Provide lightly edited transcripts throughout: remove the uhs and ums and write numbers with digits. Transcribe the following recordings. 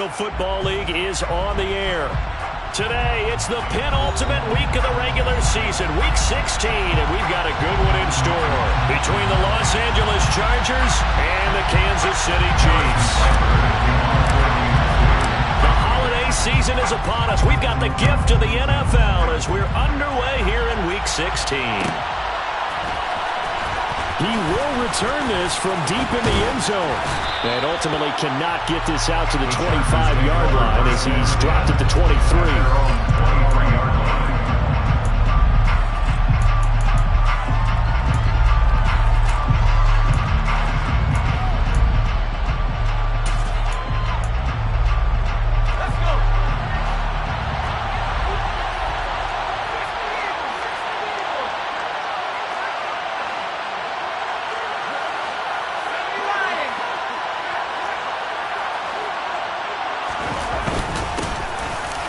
Football League is on the air. Today, it's the penultimate week of the regular season, week 16, and we've got a good one in store between the Los Angeles Chargers and the Kansas City Chiefs. The holiday season is upon us. We've got the gift of the NFL as we're underway here in week 16. He will return this from deep in the end zone. And ultimately cannot get this out to the 25-yard line as he's dropped at the 23.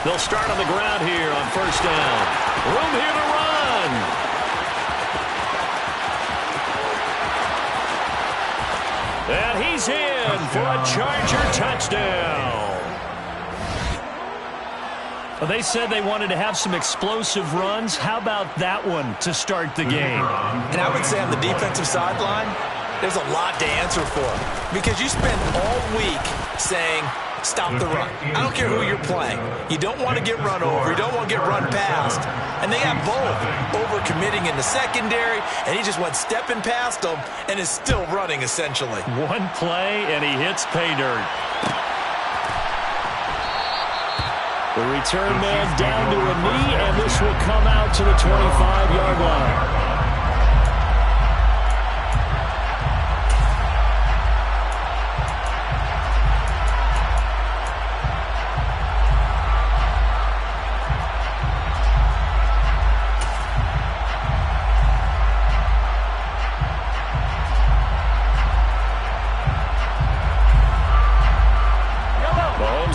They'll start on the ground here on first down. Room here to run. And he's in for a Charger touchdown. Well, they said they wanted to have some explosive runs. How about that one to start the game? And I would say on the defensive sideline, there's a lot to answer for. Because you spend all week saying, stop the run. I don't care who you're playing. You don't want to get run over. You don't want to get run past. And they got both over-committing in the secondary, and he just went stepping past them and is still running, essentially. One play, and he hits pay dirt. The return man down to a knee, and this will come out to the 25-yard line.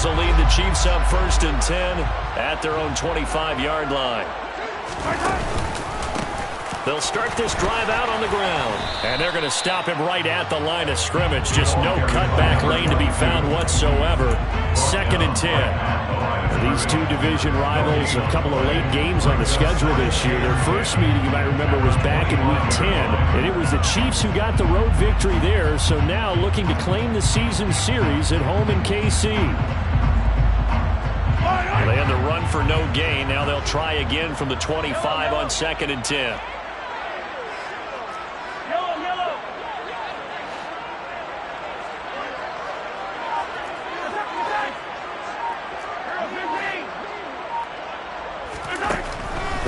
Will lead the Chiefs up 1st and 10 at their own 25-yard line. They'll start this drive out on the ground. And they're going to stop him right at the line of scrimmage. Just no cutback lane to be found whatsoever. 2nd and 10. These two division rivals, a couple of late games on the schedule this year. Their first meeting, you might remember, was back in week 10. And it was the Chiefs who got the road victory there. So now looking to claim the season series at home in KC. They had the run for no gain. Now they'll try again from the 25 on 2nd and 10.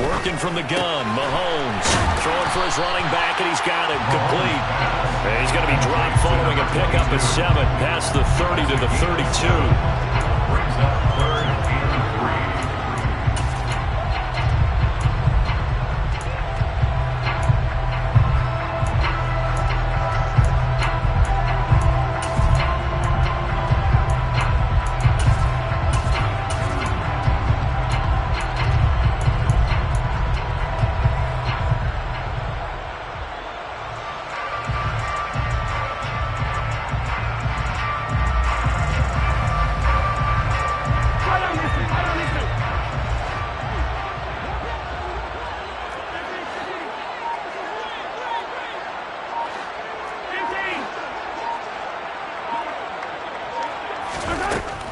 Working from the gun, Mahomes throwing for his running back, and he's got it complete. And he's going to be dropped following a pickup of 7 past the 30 to the 32.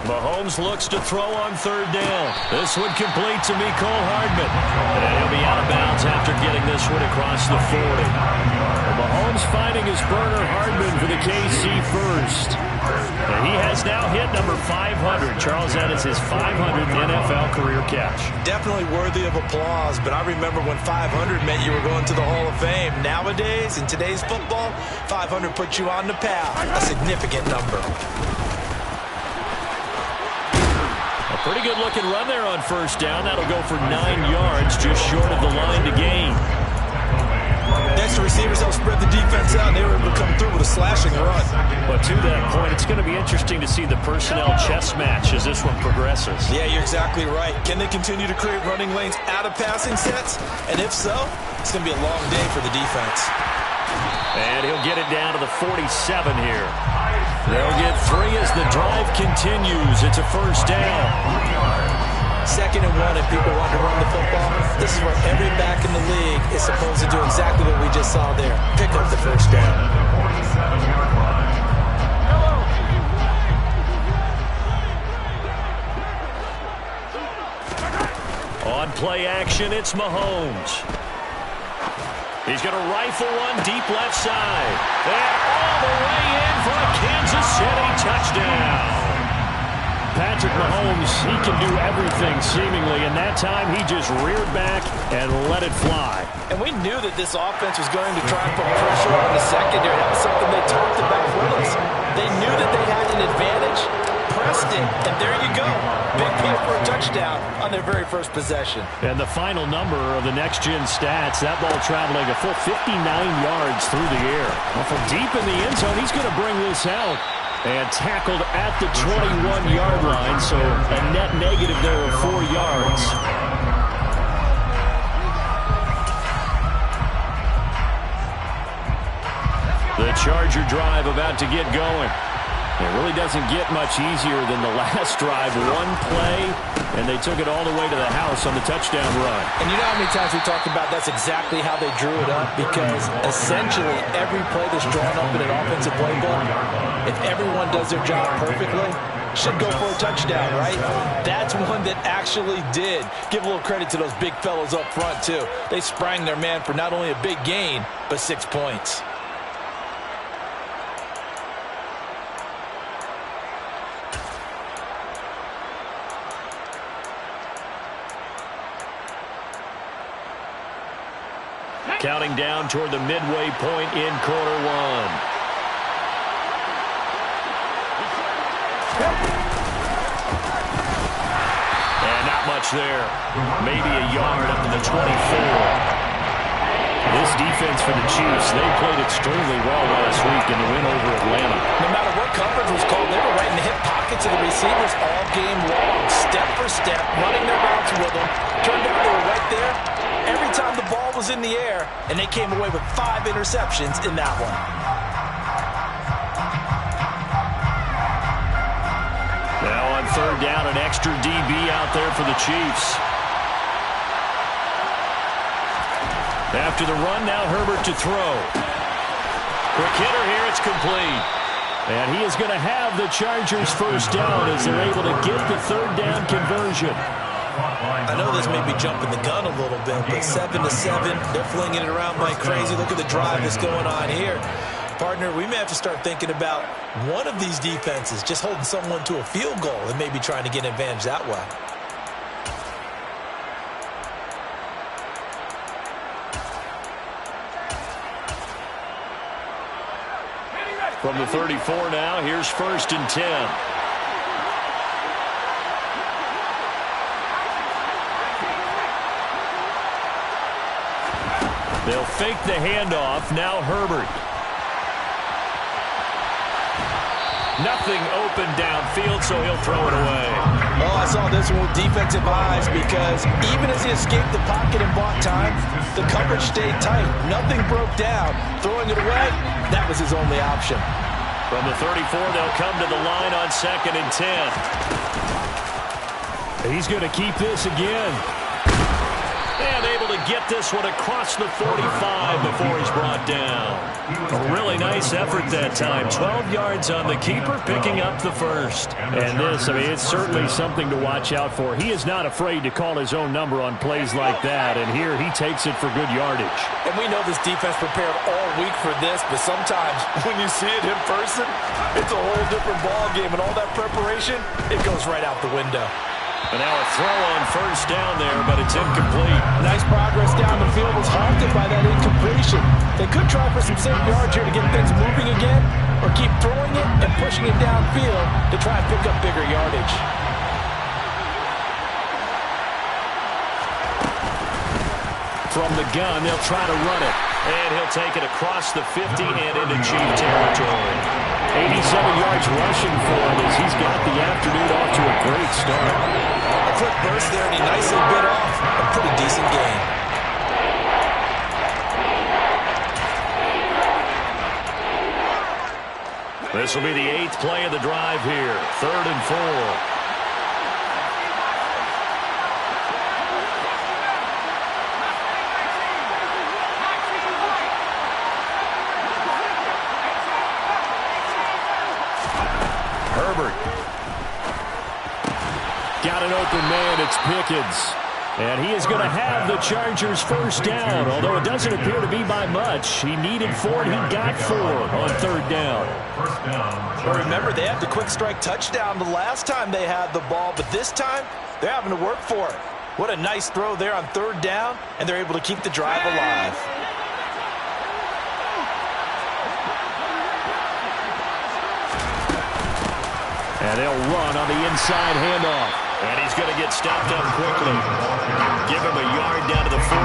Mahomes looks to throw on 3rd down. This one complete to Mecole Hardman. And he'll be out of bounds after getting this one across the 40. And Mahomes finding his burner Hardman for the KC first. And he has now hit number 500. Charles, that is his 500th NFL career catch. Definitely worthy of applause, but I remember when 500 meant you were going to the Hall of Fame. Nowadays, in today's football, 500 puts you on the path. A significant number. Pretty good looking run there on 1st down. That'll go for 9 yards, just short of the line to gain. Next, the receivers help spread the defense out, and they were able to come through with a slashing run. But to that point, it's going to be interesting to see the personnel chess match as this one progresses. Yeah, you're exactly right. Can they continue to create running lanes out of passing sets? And if so, it's going to be a long day for the defense. And he'll get it down to the 47 here. They'll get 3 as the drive continues. It's a first down. 2nd and 1 and people want to run the football. This is where every back in the league is supposed to do exactly what we just saw there. Pick up the first down. On play action, it's Mahomes. He's going to rifle one deep left side. And all the way in for a Kansas City touchdown. Patrick Mahomes, he can do everything seemingly, and that time he just reared back and let it fly. And we knew that this offense was going to try and put pressure on the secondary. That was something they talked about with us. They knew that they had an advantage, pressed it, and there you go. Big play for a touchdown on their very first possession. And the final number of the next-gen stats, that ball traveling a full 59 yards through the air. Well, from deep in the end zone, he's going to bring this out. And tackled at the 21-yard line, so a net negative there of 4 yards. The Charger drive about to get going. It really doesn't get much easier than the last drive. One play, and they took it all the way to the house on the touchdown run. And you know how many times we talked about that's exactly how they drew it up? Because essentially every play that's drawn up in an offensive playbook, if everyone does their job perfectly, should go for a touchdown, right? That's one that actually did. Give a little credit to those big fellows up front, too. They sprang their man for not only a big gain, but 6 points. Counting down toward the midway point in quarter one. And not much there. Maybe a yard up to the 24. This defense for the Chiefs, they played extremely well last week in the win over Atlanta. No matter what coverage was called, they were right in the hip pockets of the receivers all game long. Step for step, running their routes with them. Turned out they were right there every time the ball was in the air, and they came away with 5 interceptions in that one. Now on 3rd down, an extra DB out there for the Chiefs. After the run, now Herbert to throw. Quick hitter here, it's complete. And he is going to have the Chargers first down as they're able to get the 3rd down conversion. I know this may be jumping the gun a little bit, but 7-7, they're flinging it around like crazy. Look at the drive that's going on here. Partner, we may have to start thinking about one of these defenses just holding someone to a field goal and maybe trying to get an advantage that way. From the 34 now, here's 1st and 10. They'll fake the handoff. Now Herbert. Nothing open downfield, so he'll throw it away. Oh, I saw this one with defensive eyes because even as he escaped the pocket and bought time, the coverage stayed tight. Nothing broke down. Throwing it away, that was his only option. From the 34, they'll come to the line on 2nd and 10. He's going to keep this again. And able to get this one across the 45 before he's brought down. A really nice effort that time. 12 yards on the keeper, picking up the first. And this, I mean, it's certainly something to watch out for. He is not afraid to call his own number on plays like that. And here he takes it for good yardage. And we know this defense prepared all week for this, but sometimes when you see it in person, it's a whole different ball game. And all that preparation, it goes right out the window. And now a throw on 1st down there, but it's incomplete. Nice progress down the field was halted by that incompletion. They could try for some safe yards here to get things moving again, or keep throwing it and pushing it downfield to try and pick up bigger yardage. From the gun, they'll try to run it. And he'll take it across the 50 and into Chief territory. 87 yards rushing for him as he's got the afternoon off to a great start. A quick burst there, and he nicely bit off a pretty decent gain. This will be the 8th play of the drive here. 3rd and 4. Herbert. Got an open man. It's Pickens. And he is going to have the Chargers first down, although it doesn't appear to be by much. He needed 4, and he got 4 on 3rd down. Well, remember, they had the quick strike touchdown the last time they had the ball, but this time they're having to work for it. What a nice throw there on 3rd down, and they're able to keep the drive alive. And they'll run on the inside handoff. And he's going to get stopped up quickly. Give him a yard down to the 43.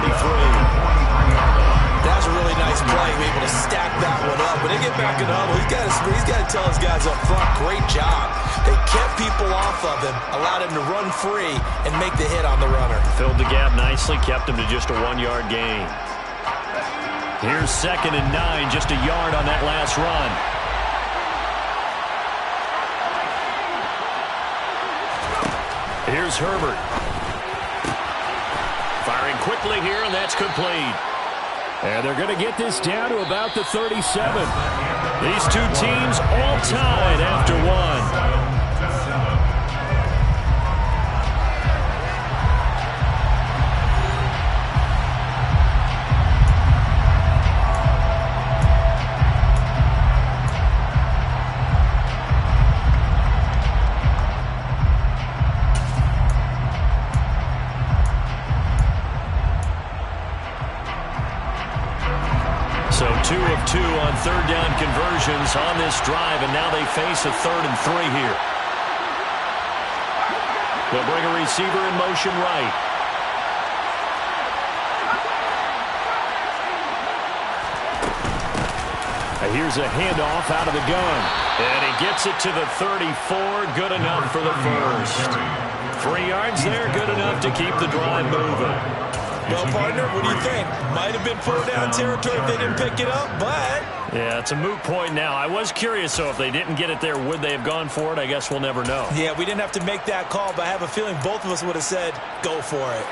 That's a really nice play, able to stack that one up. When they get back in the huddle, he's got to tell his guys up front, great job. They kept people off of him, allowed him to run free, and make the hit on the runner. Filled the gap nicely, kept him to just a 1-yard gain. Here's 2nd and 9, just a yard on that last run. Here's Herbert. Firing quickly here, and that's complete. And they're going to get this down to about the 37. These two teams all tied after 1. So 2 of 2 on 3rd down conversions on this drive, and now they face a 3rd and 3 here. They'll bring a receiver in motion right. And here's a handoff out of the gun. And he gets it to the 34. Good enough for the first. 3 yards there, good enough to keep the drive moving. Well, partner, what do you think? Might have been 4-down territory if they didn't pick it up, but... Yeah, it's a moot point now. I was curious, so if they didn't get it there, would they have gone for it? I guess we'll never know. Yeah, we didn't have to make that call, but I have a feeling both of us would have said, go for it.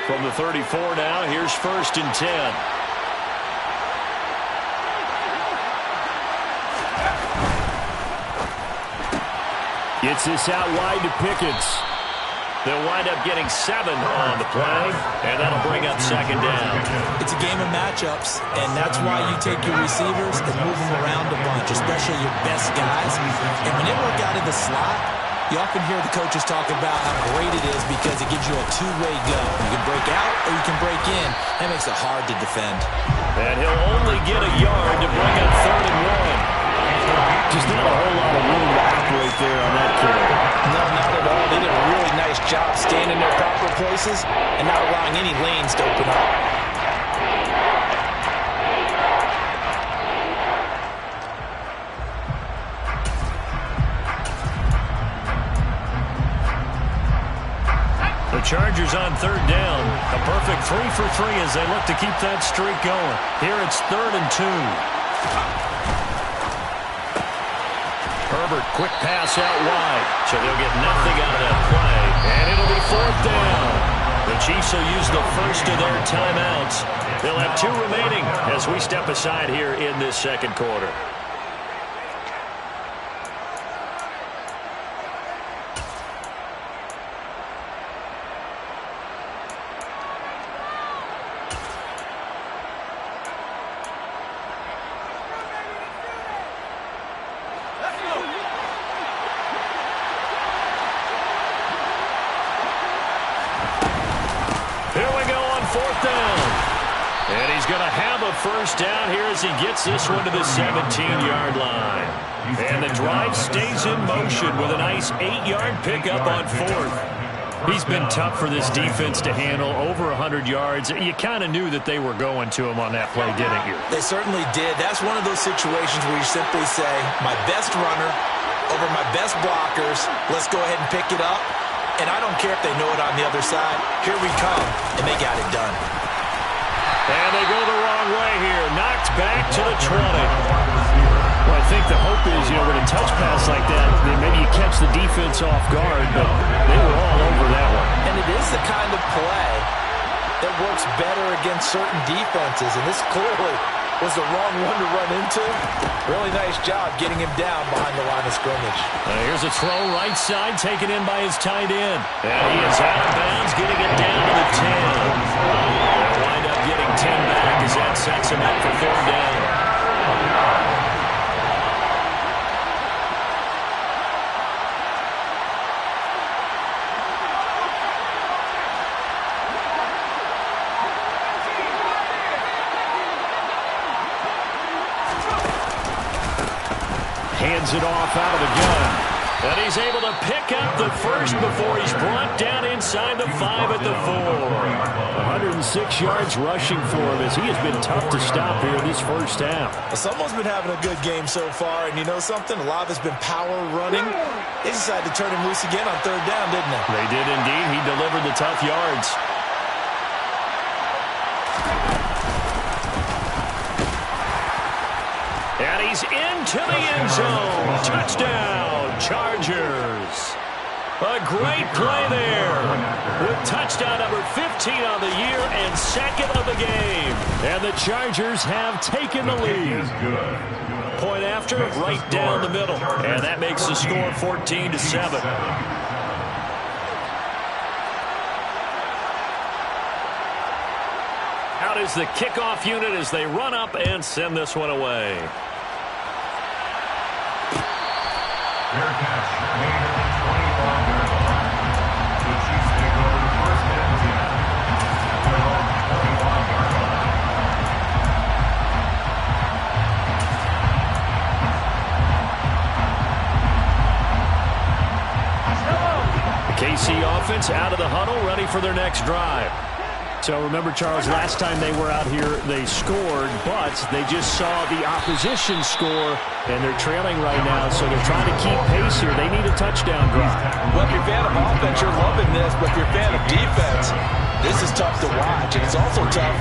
From the 34 now, here's 1st and 10. Gets this out wide to Pickens. They'll wind up getting 7 on the play, and that'll bring up 2nd down. It's a game of matchups, and that's why you take your receivers and move them around a bunch, especially your best guys. And when they work out of the slot, you often hear the coaches talk about how great it is because it gives you a two-way go. You can break out or you can break in. That makes it hard to defend. And he'll only get a yard to bring up 3rd and 1. Just not a whole lot of room to operate there on that carry. No, not at all. They did a really nice job staying in their proper places and not allowing any lanes to open up. The Chargers on 3rd down. A perfect 3 for 3 as they look to keep that streak going. Here it's 3rd and 2. Herbert, quick pass out wide. So they'll get nothing out of that play. And it'll be 4th down. The Chiefs will use the first of their timeouts. They'll have 2 remaining as we step aside here in this 2nd quarter. First down here as he gets this one to the 17-yard line. And the drive stays in motion with a nice 8-yard pickup on 4th. He's been tough for this defense to handle, over 100 yards. You kind of knew that they were going to him on that play, didn't you? They certainly did. That's one of those situations where you simply say, my best runner over my best blockers, let's go ahead and pick it up. And I don't care if they know it on the other side. Here we come, and they got it done. And they go the wrong way here. Knocked back to the 20. Well, I think the hope is, with a touch pass like that, then maybe you catch the defense off guard, but they were all over that one. And it is the kind of play that works better against certain defenses, and this clearly was the wrong one to run into. Really nice job getting him down behind the line of scrimmage. Here's a throw right side, taken in by his tight end. And he is out of bounds, getting it down to the 10. They'll wind up getting 10 back as that sets him up for 3rd down. Hands it off out of the gun. And he's able to pick up the first before he's brought down inside the 5 at the 4. 106 yards rushing for him as he has been tough to stop here in this first half. Someone's been having a good game so far, and you know something? A lot of it's been power running. They decided to turn him loose again on 3rd down, didn't they? They did indeed. He delivered the tough yards. And he's into the end zone. Touchdown, Chargers. A great play there. With touchdown number 15 on the year and 2nd of the game. And the Chargers have taken the lead. Point after, right down the middle. And that makes the score 14-7. Out is the kickoff unit as they run up and send this one away. Fair catch, made at the 25-yard line. The Chiefs take over 1st and 10. Their own 25-yard line. The KC offense out of the huddle, ready for their next drive. So remember, Charles, last time they were out here, they scored, but they just saw the opposition score, and they're trailing right now, so they're trying to keep pace here. They need a touchdown drive. Well, if you're a fan of offense, you're loving this, but if you're a fan of defense, this is tough to watch, and it's also tough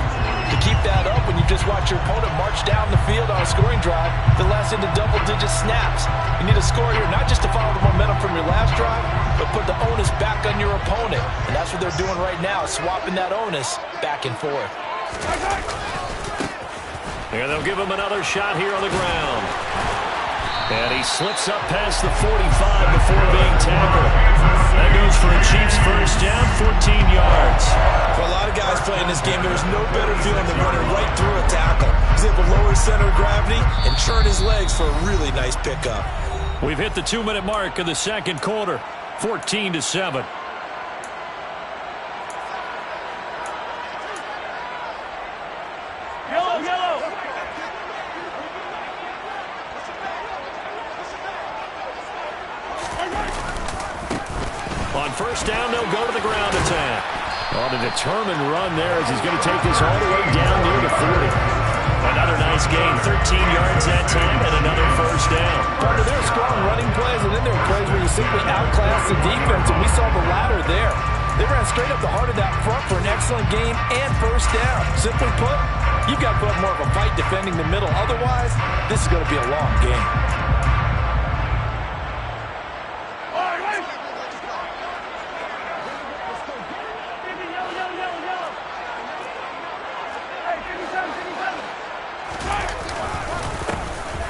to keep that up when you just watch your opponent march down the field on a scoring drive that lasts into double-digit snaps. You need a score here, not just to follow the momentum from your last drive, but put the onus back on your opponent. And that's what they're doing right now, swapping that onus back and forth. And they'll give him another shot here on the ground. And he slips up past the 45 before being tackled. That goes for a Chiefs first down, 14 yards. For a lot of guys playing this game, there is no better feeling than running right through a tackle. He's able to lower his center of gravity and churn his legs for a really nice pickup. We've hit the 2-minute mark of the 2nd quarter, 14-7. On first down, they'll go to the ground attack. On a determined run there as he's going to take this all the way down near the 40. Another nice gain, 13 yards that time, and another first down. Partner, there are strong running plays, and then there are plays where you simply outclass the defense, and we saw the latter there. They ran straight up the heart of that front for an excellent game and first down. Simply put, you've got to put up more of a fight defending the middle. Otherwise, this is going to be a long game.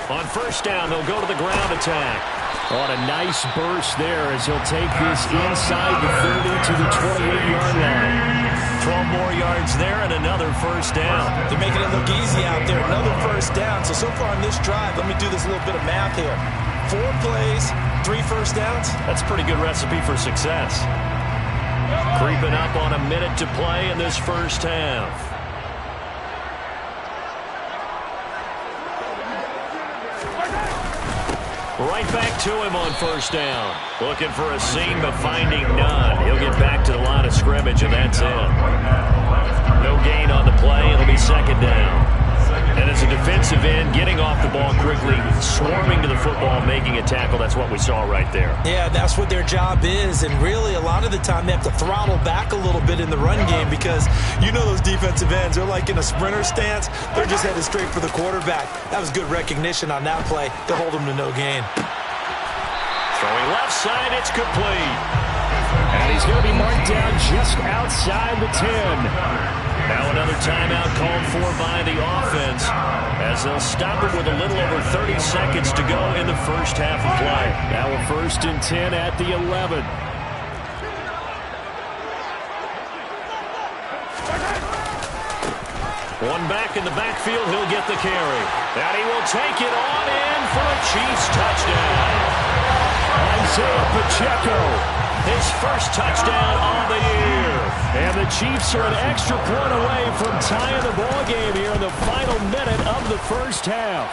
On first down, they'll go to the ground attack. On a nice burst there as he'll take this inside the 30 to the 28-yard line. 12 more yards there and another first down. They're making it look easy out there. Another first down. So far on this drive, let me do this little bit of math here. 4 plays, 3 first downs. That's a pretty good recipe for success. Creeping up on a minute to play in this first half. Right back to him on first down. Looking for a seam, but finding none. He'll get back to the line of scrimmage, and that's it. No gain on the play. It'll be 2nd down. And as a defensive end, getting off the ball quickly, swarming to the football, making a tackle, that's what we saw right there. Yeah, that's what their job is, and really a lot of the time they have to throttle back a little bit in the run game because you know those defensive ends, they're like in a sprinter stance. They're just headed straight for the quarterback. That was good recognition on that play to hold them to no gain. Throwing left side, it's complete. And he's going to be marked down just outside the 10. Now another timeout called for by the offense as they'll stop it with a little over 30 seconds to go in the first half of play. Now a 1st and 10 at the 11. One back in the backfield, he'll get the carry. And he will take it on in for a Chiefs touchdown. Isaiah Pacheco, his first touchdown on the year. And the Chiefs are an extra point away from tying the ball game here in the final minute of the first half.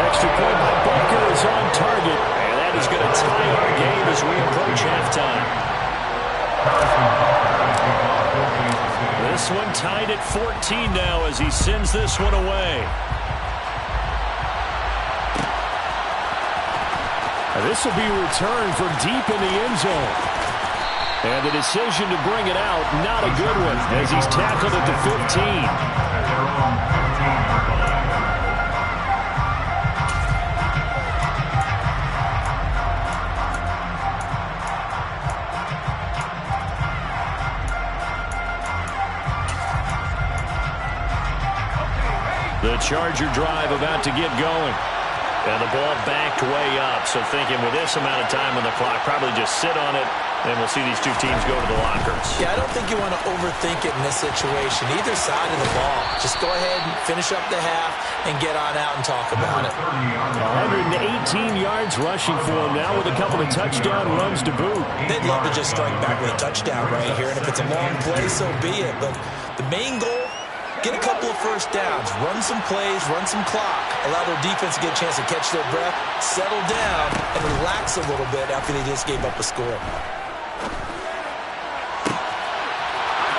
Extra point by Butker is on target, and that is going to tie our game as we approach halftime. This one tied at 14 now as he sends this one away. This will be returned from deep in the end zone. And the decision to bring it out, not a good one, as he's tackled at the 15. The Charger drive about to get going. And the ball backed way up, so thinking with this amount of time on the clock, probably just sit on it, and we'll see these two teams go to the lockers. Yeah, I don't think you want to overthink it in this situation. Either side of the ball. Just go ahead and finish up the half and get on out and talk about it. 118 yards rushing for him now with a couple of touchdown runs to boot. They'd love to just strike back with a touchdown right here, and if it's a long play, so be it. But the main goal, get a couple of first downs, run some plays, run some clock, allow their defense to get a chance to catch their breath, settle down, and relax a little bit after they just gave up a score.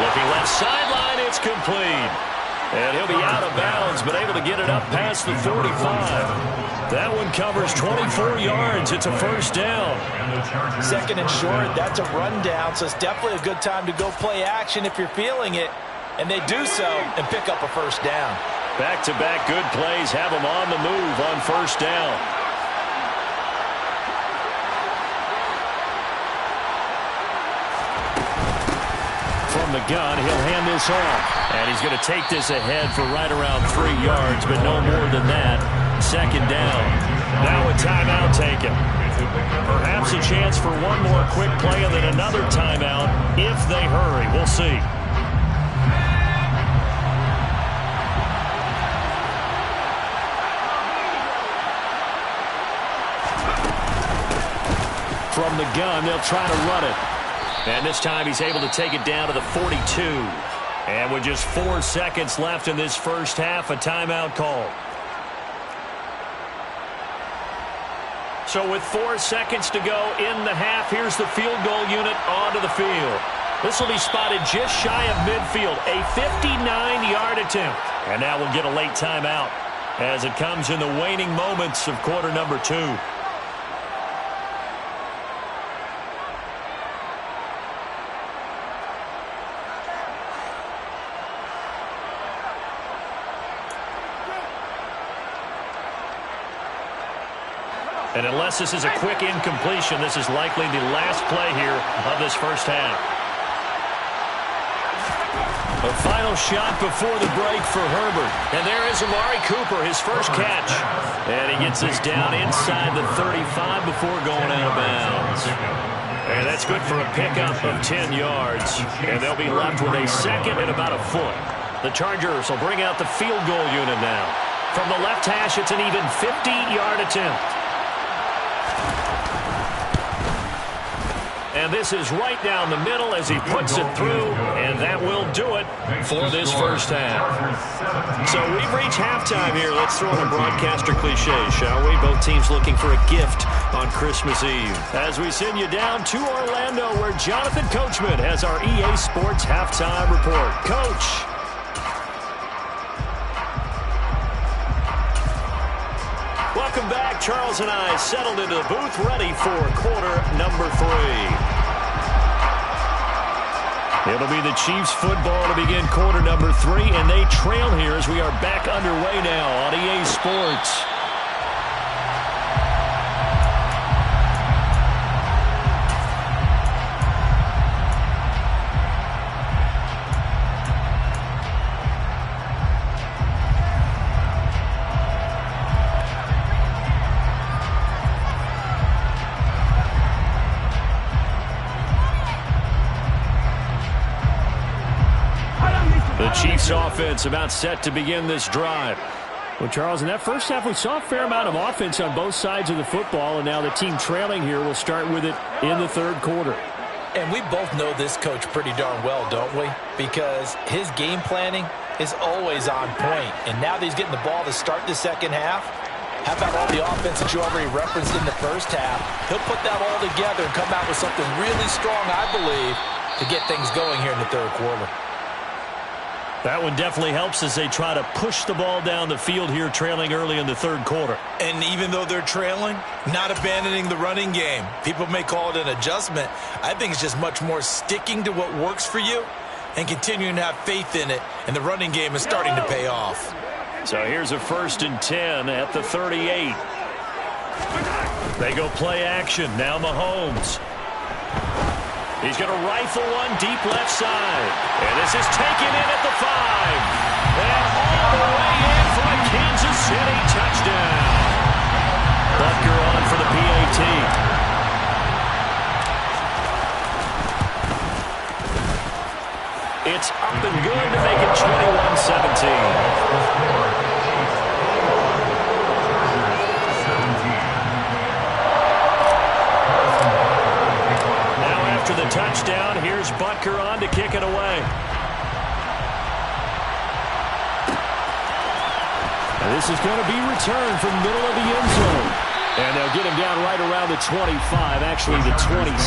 Looking left sideline, it's complete. And he'll be out of bounds, but able to get it up past the 45. That one covers 24 yards. It's a first down. 2nd and short, that's a rundown, so it's definitely a good time to go play action if you're feeling it. And they do so and pick up a first down. Back-to-back good plays have them on the move on first down. From the gun, he'll hand this off. And he's going to take this ahead for right around 3 yards, but no more than that. 2nd down. Now a timeout taken. Perhaps a chance for one more quick play and then another timeout if they hurry. We'll see. From the gun, they'll try to run it. And this time he's able to take it down to the 42. And with just 4 seconds left in this first half, a timeout call. So with 4 seconds to go in the half, here's the field goal unit onto the field. This will be spotted just shy of midfield, a 59-yard attempt. And now we'll get a late timeout as it comes in the waning moments of quarter number 2. And unless this is a quick incompletion, this is likely the last play here of this first half. A final shot before the break for Herbert. And there is Amari Cooper, his first catch. And he gets this down inside the 35 before going out of bounds. And that's good for a pickup of 10 yards. And they'll be left with a second and about a foot. The Chargers will bring out the field goal unit now. From the left hash, it's an even 50-yard attempt. And this is right down the middle as he puts it through, and that will do it for this first half. So we've reached halftime here. Let's throw in a broadcaster cliche, shall we? Both teams looking for a gift on Christmas Eve. As we send you down to Orlando, where Jonathan Coachman has our EA Sports halftime report. Coach. Welcome back. Charles and I settled into the booth, ready for quarter number 3. It'll be the Chiefs football to begin quarter number 3, and they trail here as we are back underway now on EA Sports. The Chiefs offense about set to begin this drive. Well, Charles, in that first half, we saw a fair amount of offense on both sides of the football, and now the team trailing here will start with it in the third quarter. And we both know this coach pretty darn well, don't we? Because his game planning is always on point. And now that he's getting the ball to start the second half, how about all the offense that you already referenced in the first half? He'll put that all together and come out with something really strong, I believe, to get things going here in the third quarter. That one definitely helps as they try to push the ball down the field here, trailing early in the third quarter. And even though they're trailing, not abandoning the running game. People may call it an adjustment. I think it's just much more sticking to what works for you and continuing to have faith in it. And the running game is starting to pay off. So here's a 1st and 10 at the 38. They go play action. Now Mahomes. He's going to rifle one deep left side. And this is taken in at the 5. And all the way in for a Kansas City touchdown. Butker on for the PAT. It's up and good to make it 21-17. After the touchdown, here's Butker on to kick it away. And this is going to be returned from middle of the end zone. And they'll get him down right around the 25, actually the 26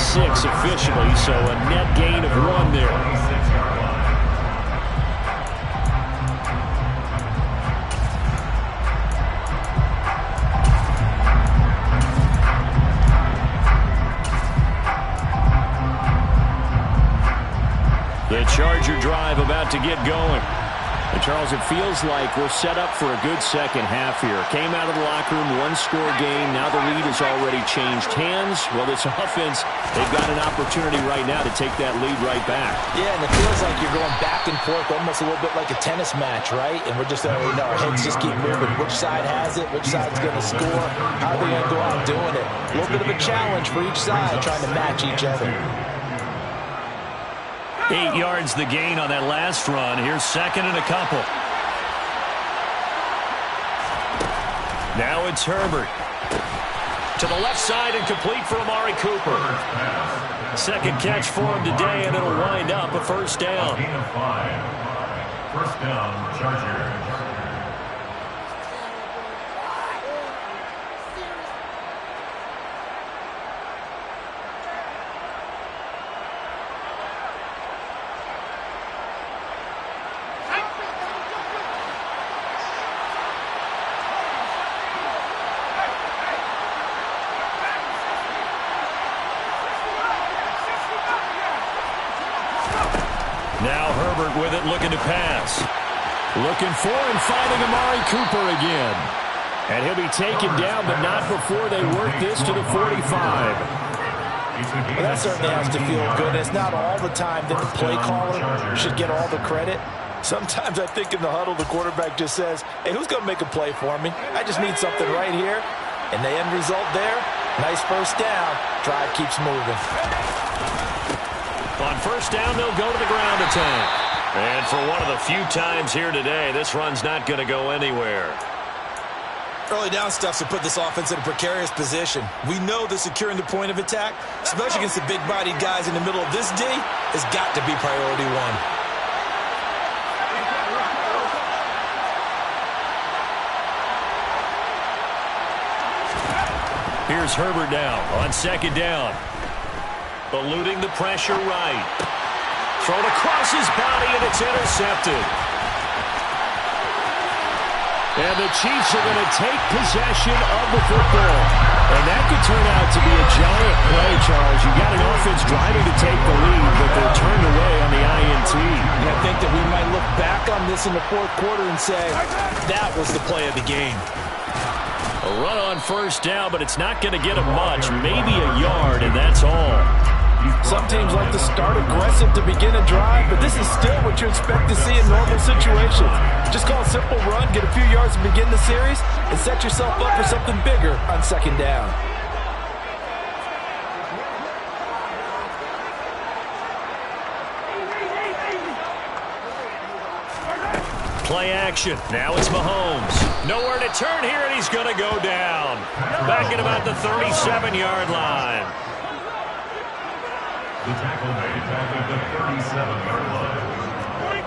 officially, so a net gain of 1 there. The Charger drive about to get going. And Charles, it feels like we're set up for a good second half here. Came out of the locker room, 1-score game. Now the lead has already changed hands. Well, this offense, they've got an opportunity right now to take that lead right back. Yeah, and it feels like you're going back and forth almost a little bit like a tennis match, right? And we're just, our heads just keep moving. Which side has it? Which side's going to score? How are they going to go out doing it? A little bit of a challenge for each side, trying to match each other. 8 yards the gain on that last run. Here's 2nd and a couple. Now it's Herbert. To the left side and complete for Amari Cooper. 2nd catch for him today, and it'll wind up a 1st down. Gain of 5. 1st down, Chargers. Now Herbert with it, looking to pass. Looking for and finding Amari Cooper again. And he'll be taken down, but not before they work this to the 45. Well, that certainly has to feel good. It's not all the time that the play caller should get all the credit. Sometimes I think in the huddle, the quarterback just says, hey, who's going to make a play for me? I just need something right here. And the end result there, nice 1st down. Drive keeps moving. On 1st down, they'll go to the ground attack. And for one of the few times here today, this run's not going to go anywhere. Early down stuff's to put this offense in a precarious position. We know that securing the point of attack, especially against the big-bodied guys in the middle of this D, has got to be priority 1. Here's Herbert now on 2nd down. Eluding the pressure right. Thrown across his body, and it's intercepted. And the Chiefs are going to take possession of the football. And that could turn out to be a giant play, Charles. You got an offense driving to take the lead, but they're turned away on the INT. I think that we might look back on this in the fourth quarter and say, that was the play of the game. A run on first down, but it's not going to get them much. Maybe a yard, and that's all. Some teams like to start aggressive to begin a drive, but this is still what you expect to see in normal situations. Just call a simple run, get a few yards to begin the series, and set yourself up for something bigger on second down. Play action. Now it's Mahomes. Nowhere to turn here, and he's going to go down. Back at about the 37-yard line. The tackle made back at the 37-yard line. 43.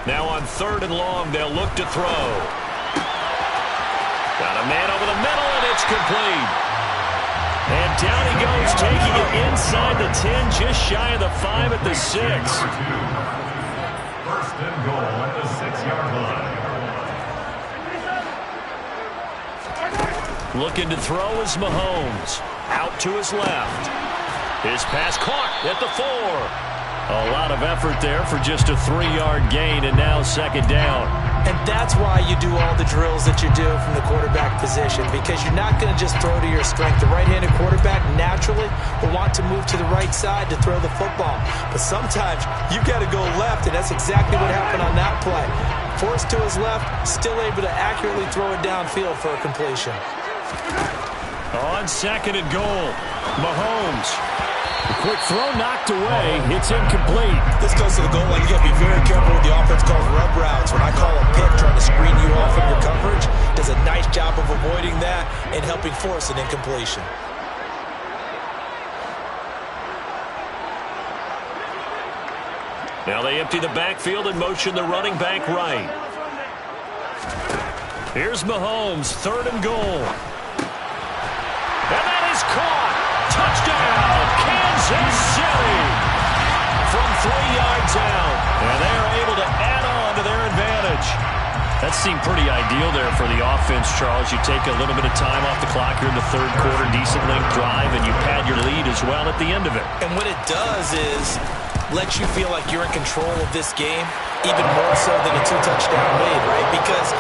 Now on 3rd and long, they'll look to throw. Got a man over the middle, and it's complete. And down he goes, taking it inside the 10, just shy of the 5 at the 6. 1st and goal at the 6-yard line. Looking to throw is Mahomes. Out to his left. His pass caught at the 4. A lot of effort there for just a 3-yard gain, and now second down. And that's why you do all the drills that you do from the quarterback position, because you're not going to just throw to your strength. The right-handed quarterback naturally will want to move to the right side to throw the football. But sometimes you've got to go left, and that's exactly what happened on that play. Forced to his left, still able to accurately throw it downfield for a completion. On 2nd and goal, Mahomes. The quick throw knocked away. It's incomplete. This goes to the goal line. You got to be very careful with the offense calls rub routes. When I call a pick trying to screen you off of your coverage, does a nice job of avoiding that and helping force an incompletion. Now they empty the backfield and motion the running back right. Here's Mahomes, 3rd and goal. And that is caught. Touchdown, Kansas City. From 3 yards out. And they are able to add on to their advantage. That seemed pretty ideal there for the offense, Charles. You take a little bit of time off the clock here in the 3rd quarter, decent length drive, and you pad your lead as well at the end of it. And what it does is lets you feel like you're in control of this game, even more so than a 2-touchdown lead, right? Because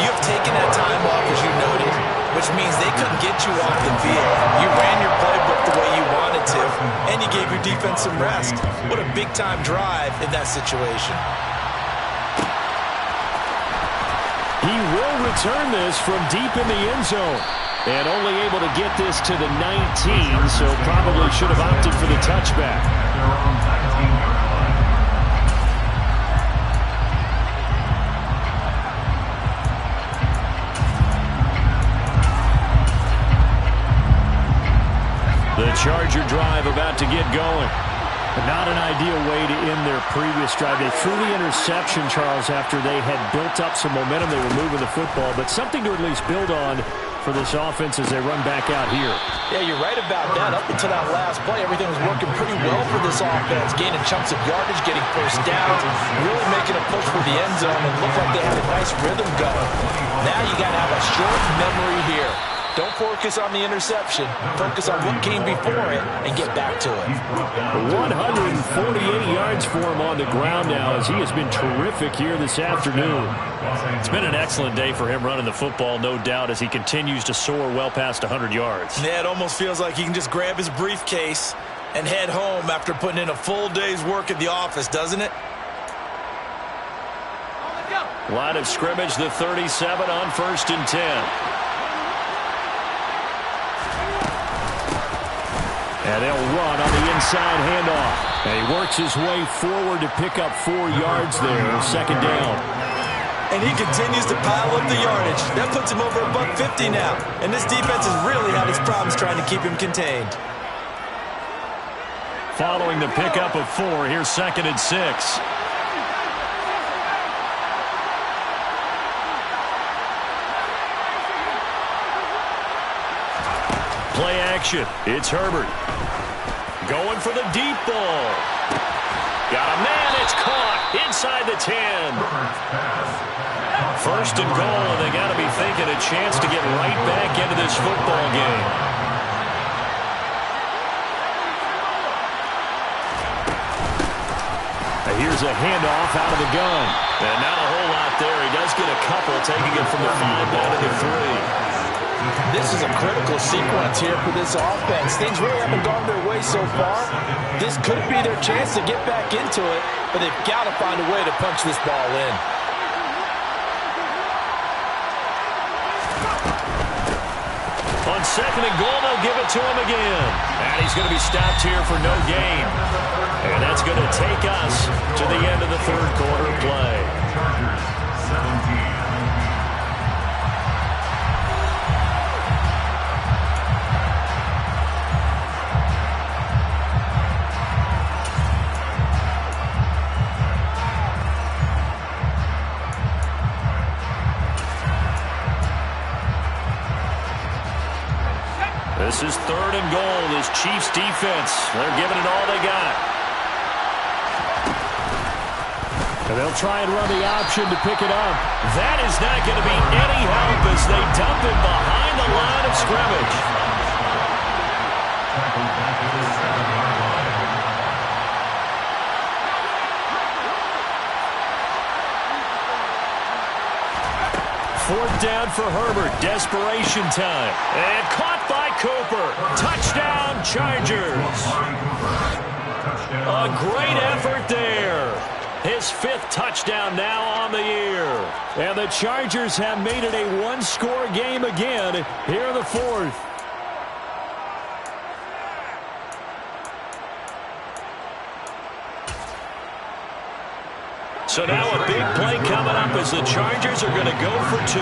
you've taken that time off, as you noted, which means they couldn't get you off the field. You ran your playbook the way you wanted to, and you gave your defense some rest. What a big-time drive in that situation. He will return this from deep in the end zone. And only able to get this to the 19, so probably should have opted for the touchback. The Charger drive about to get going. Not an ideal way to end their previous drive. They threw the interception, Charles, after they had built up some momentum. They were moving the football, but something to at least build on for this offense as they run back out here. Yeah, you're right about that. Up until that last play, everything was working pretty well for this offense. Gaining chunks of yardage, getting first downs, really making a push for the end zone, and looked like they had a nice rhythm going. Now you got to have a short memory here. Don't focus on the interception. Focus on what came before it and get back to it. 148 yards for him on the ground now as he has been terrific here this afternoon. It's been an excellent day for him running the football, no doubt, as he continues to soar well past 100 yards. Yeah, it almost feels like he can just grab his briefcase and head home after putting in a full day's work at the office, doesn't it? Line of scrimmage, the 37 on 1st and 10. And they'll run on the inside handoff. And he works his way forward to pick up 4 yards there, second down. And he continues to pile up the yardage. That puts him over $150 now. And this defense has really had its problems trying to keep him contained. Following the pickup of 4, here's 2nd and 6. Play action. It's Herbert. Going for the deep ball. Got a man. It's caught inside the 10. First and goal, and they got to be thinking a chance to get right back into this football game. Here's a handoff out of the gun. And not a whole lot there. He does get a couple, taking it from the 5 down to the 3. This is a critical sequence here for this offense. Things really haven't gone their way so far. This could be their chance to get back into it, but they've got to find a way to punch this ball in. On second and goal, they'll give it to him again. And he's going to be stopped here for no gain. And that's going to take us to the end of the third quarter play. Chargers 17. This is third and goal. This Chiefs defense, they're giving it all they got. And they'll try and run the option to pick it up. That is not going to be any help as they dump it behind the line of scrimmage. Tackled back at the 7-yard line. Fourth down for Herbert. Desperation time. And caught by Cooper. Touchdown, Chargers. A great effort there. His 5th touchdown now on the year. And the Chargers have made it a one-score game again here in the 4th. So now a big play coming up as the Chargers are going to go for 2.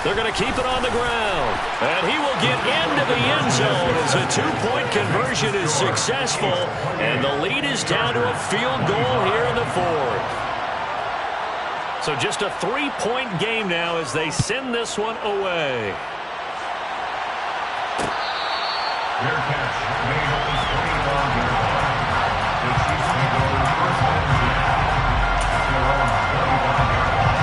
They're going to keep it on the ground. And he will get into the end zone as a 2-point conversion is successful. And the lead is down to a field goal here in the 4th. So just a 3-point game now as they send this one away. Their catch made on the 25-yard line. The Chiefs may go to first and 10 at their own 25-yard line.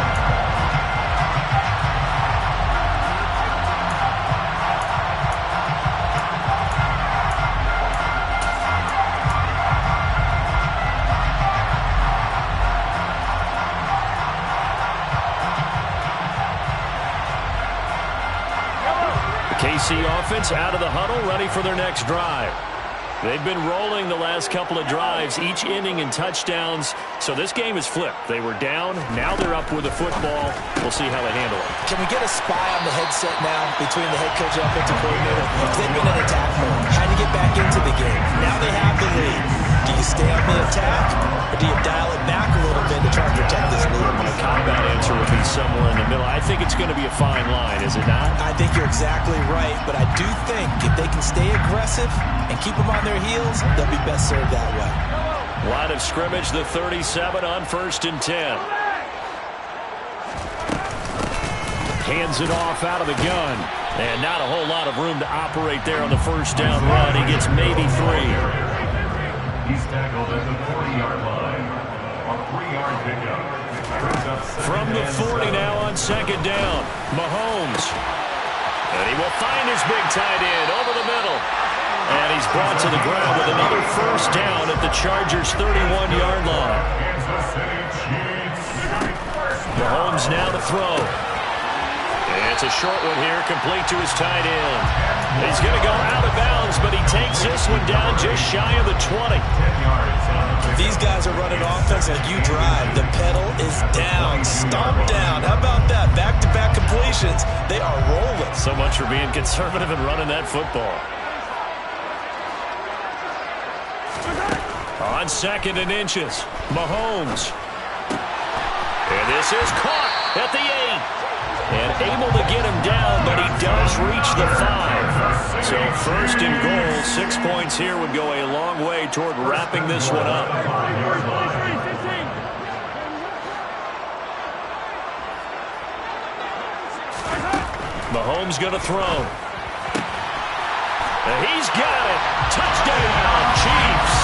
KC offense out of the huddle, ready for their next drive. They've been rolling the last couple of drives, each inning in touchdowns. So this game is flipped. They were down. Now they're up with the football. We'll see how they handle it. Can we get a spy on the headset now between the head coach and offensive coordinator? They've been in attack mode, trying to get back into the game. Now they have the lead. Do you stay on the attack, or do you dial it back a little bit to try and protect this lead? The cop-out answer would be somewhere in the middle. I think it's going to be a fine line, is it not? I think you're exactly right, but I do think if they can stay aggressive and keep them on their heels, they'll be best served that way. Line of scrimmage, the 37 on 1st and 10. Hands it off out of the gun. And not a whole lot of room to operate there on the first down run. He gets maybe 3. He's tackled at the 40-yard line. A 3-yard pickup. From the 40 now on second down. Mahomes. And he will find his big tight end over the middle. And he's brought to the ground with another first down at the Chargers' 31-yard line. Mahomes now to throw. And it's a short one here, complete to his tight end. He's going to go out of bounds, but he takes this one down just shy of the 20. These guys are running offense like you drive. The pedal is down, stomped down. How about that? Back-to-back completions. They are rolling. So much for being conservative and running that football. On second and inches, Mahomes. And this is caught at the 8. And able to get him down, but he does reach the 5. So first and goal, 6 points here would go a long way toward wrapping this one up. Mahomes going to throw. And he's got it. Touchdown, Chiefs.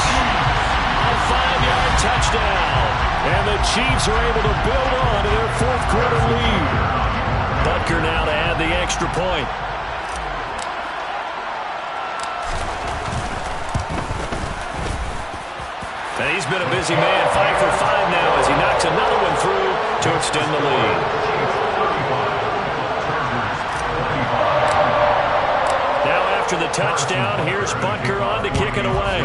A 5-yard touchdown. And the Chiefs are able to build on to their fourth-quarter lead. Butker now to add the extra point. And he's been a busy man, 5 for 5 now as he knocks another one through to extend the lead. Now after the touchdown, here's Butker on to kick it away.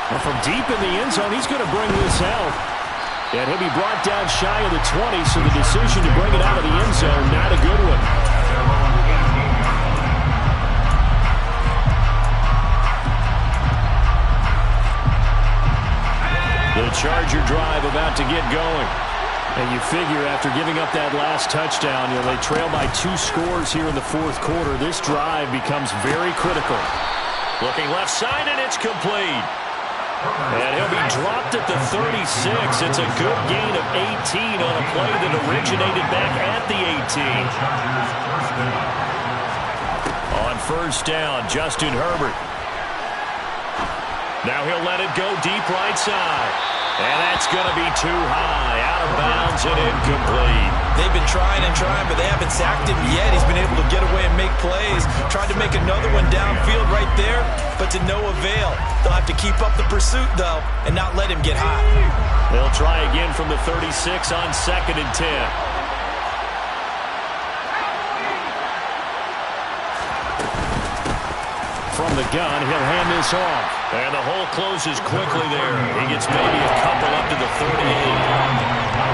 Well, from deep in the end zone, he's going to bring this out. And he'll be brought down shy of the 20, so the decision to bring it out of the end zone, not a good one. The Charger drive about to get going. And you figure after giving up that last touchdown, they trail by 2 scores here in the fourth quarter. This drive becomes very critical. Looking left side, and it's complete. And he'll be dropped at the 36. It's a good gain of 18 on a play that originated back at the 18. On first down, Justin Herbert. Now he'll let it go deep right side. And that's going to be too high, out of bounds and incomplete. They've been trying and trying, but they haven't sacked him yet. He's been able to get away and make plays. Tried to make another one downfield right there, but to no avail. They'll have to keep up the pursuit, though, and not let him get hot. They'll try again from the 36 on 2nd and 10. From the gun, he'll hand this off. And the hole closes quickly there. He gets maybe a couple up to the 38.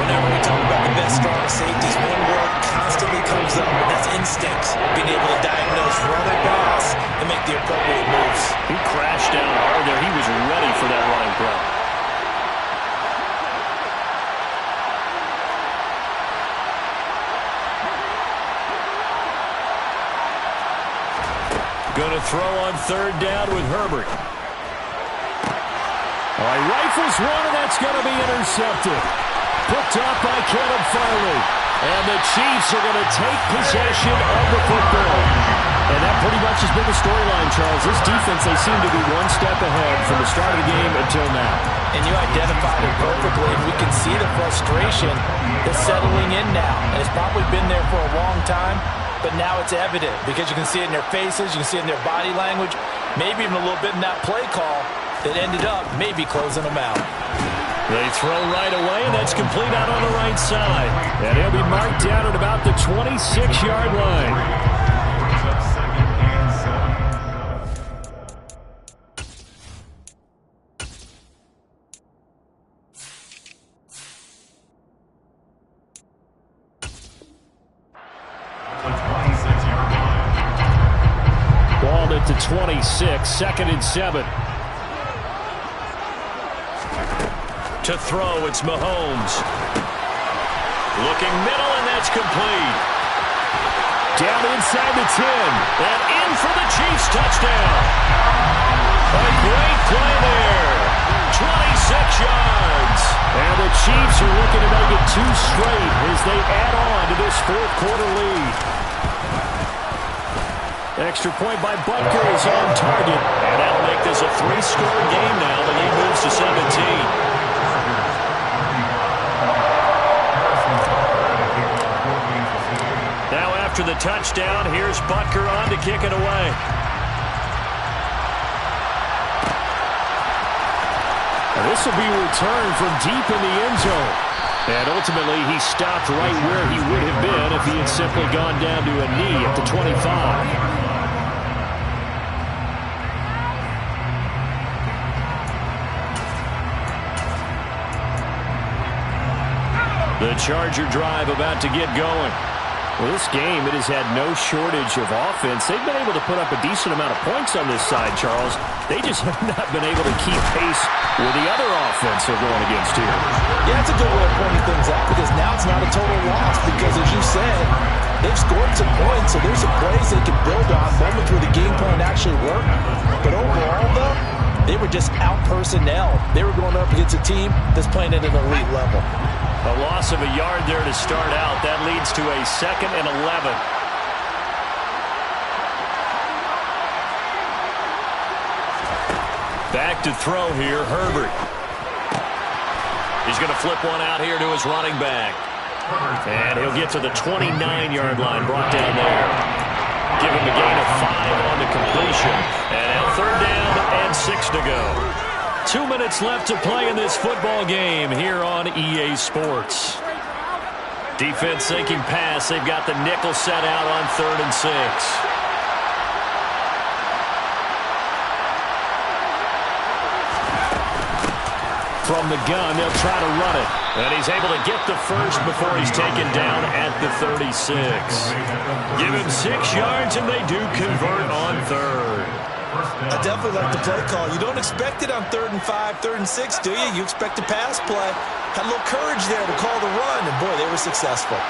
Whenever we talk about the best strong safeties, one word constantly comes up, and that's instincts. Being able to diagnose run or pass and make the appropriate moves. He crashed down hard there. He was ready for that running play. Going to throw on third down with Herbert. All right, rifles one, and that's going to be intercepted. Picked up by Caleb Farley. And the Chiefs are going to take possession of the football. And that pretty much has been the storyline, Charles. This defense, they seem to be one step ahead from the start of the game until now. And you identified it perfectly, and we can see the frustration that's settling in now. And it's probably been there for a long time. But now it's evident because you can see it in their faces, you can see it in their body language, maybe even a little bit in that play call that ended up maybe closing them out. They throw right away, and that's complete out on the right side. And he'll be marked down at about the 26-yard line. To 26, 2nd and 7. To throw, it's Mahomes. Looking middle, and that's complete. Down inside the 10, and in for the Chiefs touchdown. A great play there. 26 yards. And the Chiefs are looking to make it 2 straight as they add on to this fourth quarter lead. Extra point by Butker is on target. And that'll make this a 3-score game now. The lead moves to 17. Now after the touchdown, here's Butker on to kick it away. And this will be returned from deep in the end zone. And ultimately, he stopped right where he would have been if he had simply gone down to a knee at the 25. The Charger drive about to get going. Well, this game, it has had no shortage of offense. They've been able to put up a decent amount of points on this side, Charles. They just have not been able to keep pace with the other offense they're going against here. Yeah, it's a good way of pointing things out because now it's not a total loss because, as you said, they've scored some points, so there's some plays they can build on, moments where the game plan actually worked. But overall, though, they were just out-personnel. They were going up against a team that's playing at an elite level. A loss of a yard there to start out. That leads to a 2nd and 11. Back to throw here, Herbert. He's going to flip one out here to his running back. And he'll get to the 29-yard line, brought down there. Give him a gain of 5 on the completion. And now 3rd down and 6 to go. 2 minutes left to play in this football game here on EA Sports. Defense thinking pass. They've got the nickel set out on 3rd and 6. From the gun, they'll try to run it. And he's able to get the first before he's taken down at the 36. Give him 6 yards, and they do convert on 3rd. I definitely like the play call. You don't expect it on 3rd and 5, 3rd and 6, do you? You expect a pass play. Had a little courage there to call the run, and boy, they were successful.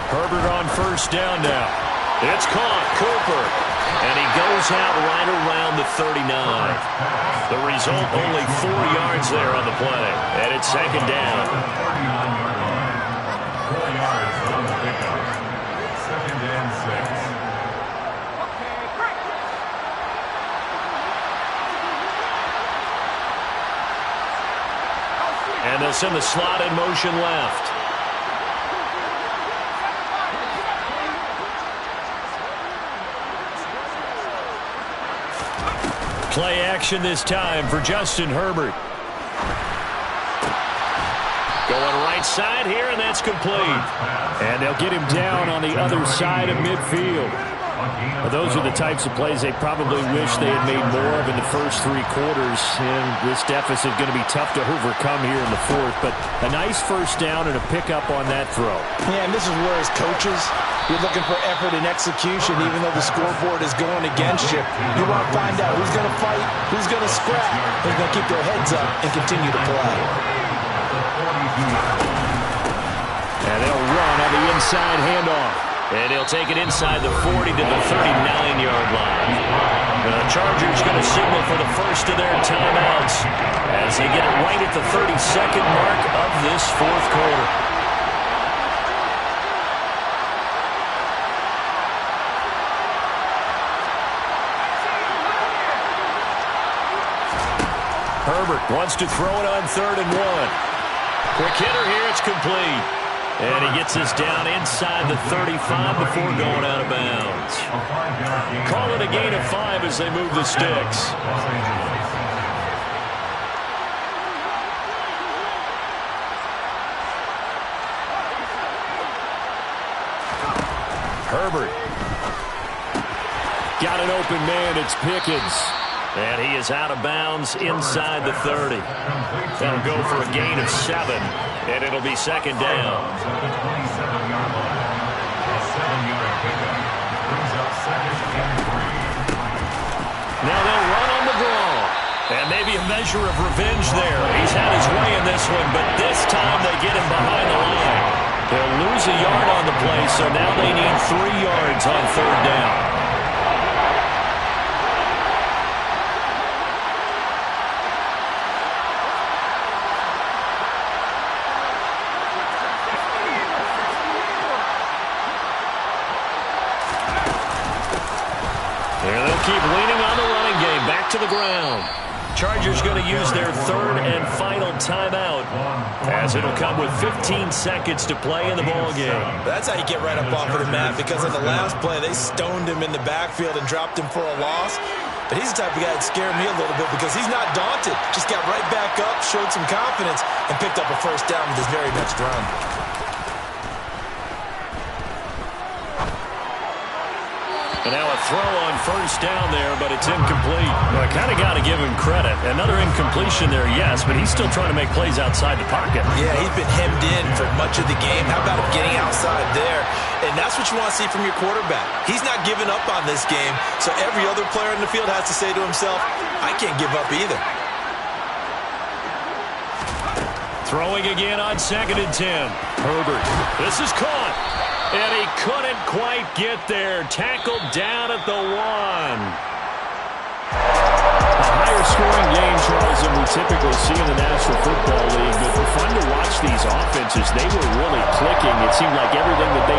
Herbert on 1st down now. It's caught. Cooper. And he goes out right around the 39. The result, only 4 yards there on the play. And it's 2nd down. 4 yards on the pickup. 2nd and 6. And they'll send the slot in motion left. Play action this time for Justin Herbert. Going right side here, and that's complete. And they'll get him down on the other side of midfield. Well, those are the types of plays they probably wish they had made more of in the first 3 quarters. And this deficit going to be tough to overcome here in the 4th. But a nice 1st down and a pickup on that throw. Yeah, and this is where as coaches, you're looking for effort and execution, even though the scoreboard is going against you. You want to find out who's going to fight, who's going to scrap, who's going to keep their heads up and continue to play. And they'll run on the inside handoff. And he'll take it inside the 40 to the 39-yard line. The Chargers going to signal for the first of their timeouts as they get it right at the 32nd mark of this 4th quarter. Herbert wants to throw it on 3rd and 1. Quick hitter here, it's complete. And he gets this down inside the 35 before going out of bounds. Call it a gain of 5 as they move the sticks. Herbert. Got an open man, it's Pickens. And he is out of bounds inside the 30. That'll go for a gain of 7, and it'll be 2nd down. Now they'll run on the draw. And maybe a measure of revenge there. He's had his way in this one, but this time they get him behind the line. They'll lose a yard on the play, so now they need 3 yards on 3rd down. Keep leaning on the running game. Back to the ground. Chargers going to use their 3rd and final timeout as it'll come with 15 seconds to play in the ball game. That's how you get right up off of the mat, because on the last play they stoned him in the backfield and dropped him for a loss. But he's the type of guy that scared me a little bit because he's not daunted. Just got right back up, showed some confidence, and picked up a 1st down with his very next run. And now a throw on 1st down there, but it's incomplete. Well, I kind of got to give him credit. Another incompletion there, yes, but he's still trying to make plays outside the pocket. Yeah, he's been hemmed in for much of the game. How about him getting outside there? And that's what you want to see from your quarterback. He's not giving up on this game, so every other player in the field has to say to himself, I can't give up either. Throwing again on 2nd and 10. Herbert. This is caught. And he couldn't quite get there. Tackled down at the 1. A higher scoring game, Charles, than we've typically see in the National Football League, but fun to watch these offenses. They were really clicking. It seemed like everything that they